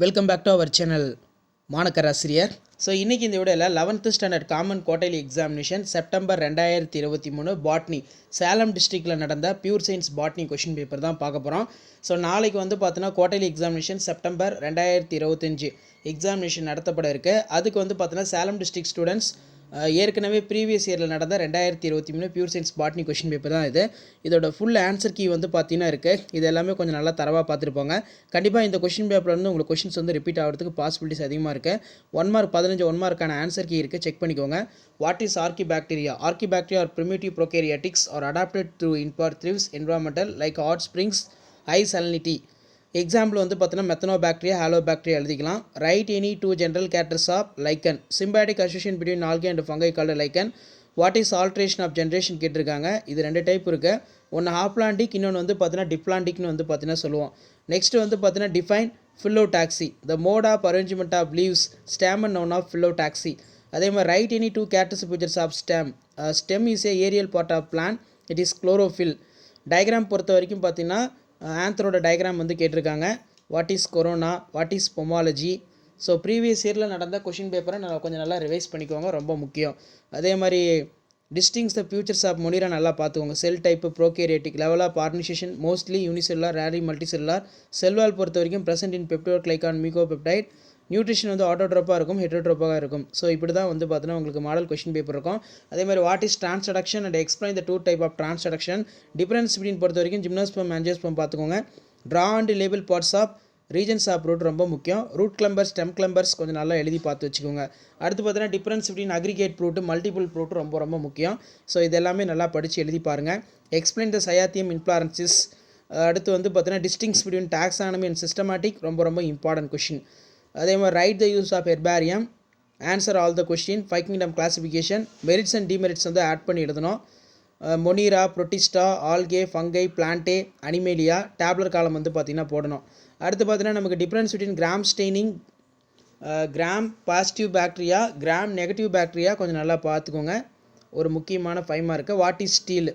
Welcome back to our channel Manakkarasiriyar. So இன்றைக்கி இந்த வீடியோவில் 11th standard common quarterly examination September 2023 botany Salem டிஸ்ட்ரிக்டில் நடந்த pure science botany question paper தான் பார்க்க போகிறோம். ஸோ நாளைக்கு பார்த்தீங்கன்னா குவார்ட்டர்லி எக்ஸாமினேஷன் செப்டம்பர் 2025 எக்ஸாமினேஷன் நடத்தப்பட இருக்குது. அதுக்கு பார்த்தீங்கன்னா சேலம் டிஸ்ட்ரிக்ட் ஸ்டூடெண்ட்ஸ் ஏற்கனவே ப்ரீவியஸ் இயரில் நடந்த 2023 pure science botany question paper தான் இது. இதோட ஃபுல் ஆன்சர் கீ பார்த்தீங்கன்னா இருக்குது. இது எல்லாமே கொஞ்சம் நல்லா தரவாக பார்த்துருப்பாங்க. கண்டிப்பாக இந்த கொஷின் பேப்பரில் உங்களுக்கு கொஷின்ஸ் ரிப்பீட் ஆகிறதுக்கு பாசிபிலிட்டிஸ் அதிகமாக இருக்குது. 1 மார்க் 15 1 மார்க்கான ஆன்சர் கீ இருக்குது, செக் பண்ணிக்கோங்க. What is archaebacteria? Archaebacteria are primitive prokaryotes are adapted through இன்பார்த்ரிவ்ஸ் environmental like hot springs high salinity. Example பார்த்தீங்கன்னா மெத்தனோபாக்டீரியா, ஹாலோபாக்டீரியா எழுதிக்கலாம். Write any two general characters of lichen. Symbiotic association between algae and fungi called lichen. What is alternation of generation கேட்டிருக்காங்க. இது 2 type இருக்குது. ஒன்று ஹாப்லாண்டிக், இன்னொன்று பார்த்தீங்கன்னா டிப்லாண்டிக்னு பார்த்தீங்கன்னா சொல்லுவோம். நெக்ஸ்ட் பார்த்தீங்கன்னா define phyllotaxy. The mode of arrangement of leaves ஸ்டேமன் நவுன் ஆஃப் ஃபில்லோடாக்சி. அதே மாதிரி write any two characters features of stem. Stem is a aerial part of plant. It is chlorophyll. Diagram பொறுத்த வரைக்கும் பார்த்தீங்கன்னா ஆன்சரோட டயக்ராம் கேட்டிருக்காங்க. What is corona, what is pomology. So previous இயரில் நடந்த கொஷின் பேப்பரை கொஞ்சம் நல்லா ரிவைஸ் பண்ணிக்கோங்க, ரொம்ப முக்கியம். அதே மாதிரி distinguish the features of monera நல்லா பார்த்துக்கோங்க. Cell type, prokaryotic, level of organisation mostly unicellular, rarely multicellular. Cell wall பொறுத்த வரைக்கும் ப்ரெசென்ட் இன் பெப்டோக்ளைகான் மீகோபெப்டைட். நியூட்ரிஷன் ஆட்டோட்ரோப்பாக இருக்கும், ஹெட்ரோட்ரோப்பாக இருக்கும். ஸோ இப்படி தான் பார்த்தீங்கன்னா உங்களுக்கு மாடல் கொஷின் பேப்பர் இருக்கும். அதே மாதிரி what is transduction and explain the 2 type of transduction. Difference between பொறுத்த வரைக்கும் ஜிம்னோஸ்பம் ஆஞ்சியோஸ்பம் பார்த்துக்கோங்க. Draw and label parts of regions of root ரொம்ப முக்கியம். ரூட் கிளம்பர்ஸ், ஸ்டெம் கிளம்பர்ஸ் கொஞ்சம் நல்லா எழுதி பார்த்து வச்சுக்கோங்க. அடுத்து பார்த்தீங்கன்னா difference between aggregate fruit, multiple fruit ரொம்ப முக்கியம். ஸோ இதெல்லாமே நல்லா படித்து எழுதி பாருங்கள். Explain the cyathium inflorescence. அடுத்து பார்த்தீங்கன்னா distinguish between taxonomy and systematic ரொம்ப இம்பார்ட்டன்ட் கொஷின். அதே மாதிரி write the use of herbarium, answer all the question, 5 kingdom classification, merits and demerits add பண்ணி எழுதணும். Monera, Protista, algae, fungi, Plantae, Animalia, tabular column பார்த்தீங்கன்னா போடணும். அடுத்து பார்த்தீங்கன்னா நமக்கு difference between gram staining, gram positive bacteria, gram negative bacteria கொஞ்சம் நல்லா பார்த்துக்கோங்க. ஒரு முக்கியமான 5 மார்க்கு. What is stele?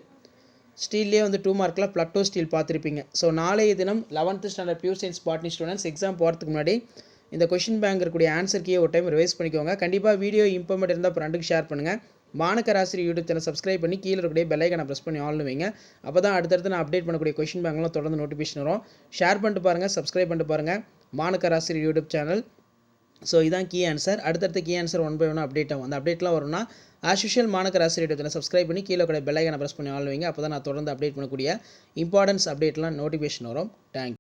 ஸ்டீல்லே 2 மார்க்கில் பிளக்டோ ஸ்டீல் பார்த்துருப்பீங்க. ஸோ நாளைய தினம் 11th standard pure science botany students exam போகிறதுக்கு முன்னாடி இந்த கொஷின் பேங்க் இருக்கக்கூடிய ஆன்சர் கீயை ஒரு டைம் ரிவைஸ் பண்ணிக்கோங்க. கண்டிப்பாக வீடியோ இம்பார்ட்டன்ட் இருந்தால் ஃப்ரெண்டுக்கு ஷேர் பண்ணுங்கள். மாணக்கராசிரியர் யூடியூப் சேனல் சப்ஸ்கிரைப் பண்ணி கீழே இருக்கக்கூடிய பெல் ஐக்கானை ப்ரெஸ் பண்ணி ஆல்னு வைங்க. அப்போ தான் அடுத்தடுத்து நான் அப்டேட் பண்ணக்கூடிய கொஷின் பேங்க்லாம் தொடர்ந்து நோட்டிஃபிகேஷன் வரும். ஷேர் பண்ணிட்டு பாருங்கள், சப்ஸ்கிரைப் பண்ணிட்டு பாருங்கள் மாணக்கராசிரியர் யூடியூப் சேனல். ஸோ இதான் கீ ஆன்சர். அடுத்தடுத்த கீ ஆன்சர் 1 by 1 அப்டேட் ஆகும். அந்த அப்டேட்லாம் வரும்னா as usual Manakkarasiriyar YouTube channel subscribe பண்ணி கீழே கூட பெல் ஐக்கானை ப்ரெஸ் பண்ணி ஆல்னு வைங்க. அப்போ தான் நான் தொடர்ந்து அப்டேட் பண்ணக்கூடிய இம்பார்ட்டன்ஸ் அப்டேட்லாம் நோட்டிஃபிகேஷன் வரும். தேங்க்யூ.